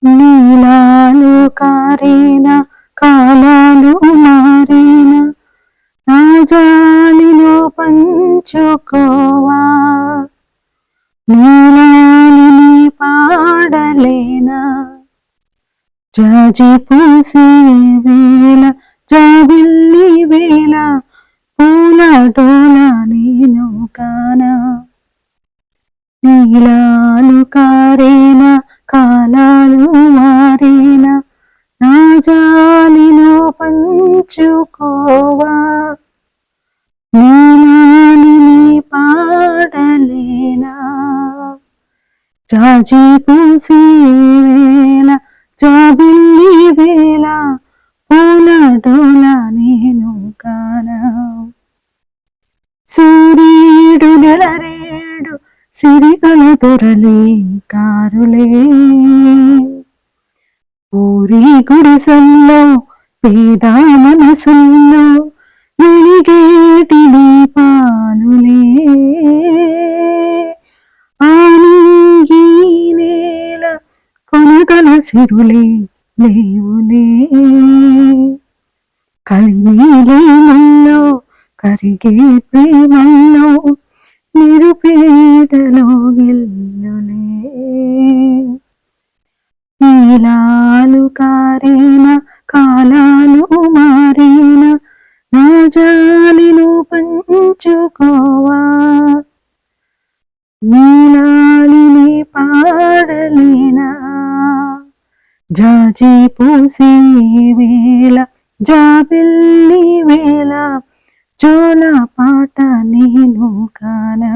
నీలాలు కారేన కాలాలు మారేన నా జాలిలో పంచుకోవా నీలాలిని పాడలేనా జాజి పూసే వేళ జాబిల్లి వేళ పూల డోల నేను కానా నీలాలు కారేన కాలాలు మారేన నా జాలిలో పంచుకోవా నీలాలిని పాడలేనా జాజి పూసే వేళ జాబిల్లి వేళ పూల డోల నేను కానా సూర్యుడు నెలరేడు సిరిగల దొరలే కారులే ఊరి గుడిసల్లో పేద మనసుల్లో వెలిగేటి దీపాలులే ఆనింగి నేల కొనగల సిరులే లేవులే కలిమిలేమల్లో కరిగే ప్రేమల్లో నిరుపేదలో గిల్లులే నీలాలు కారేన కాలాలు మారేన నా జాలిలో పంచుకోవా నీలాలిని పాడలేనా జాజి పూసే వేళ జాబిల్లి వేళ జోల పాట నేను కానా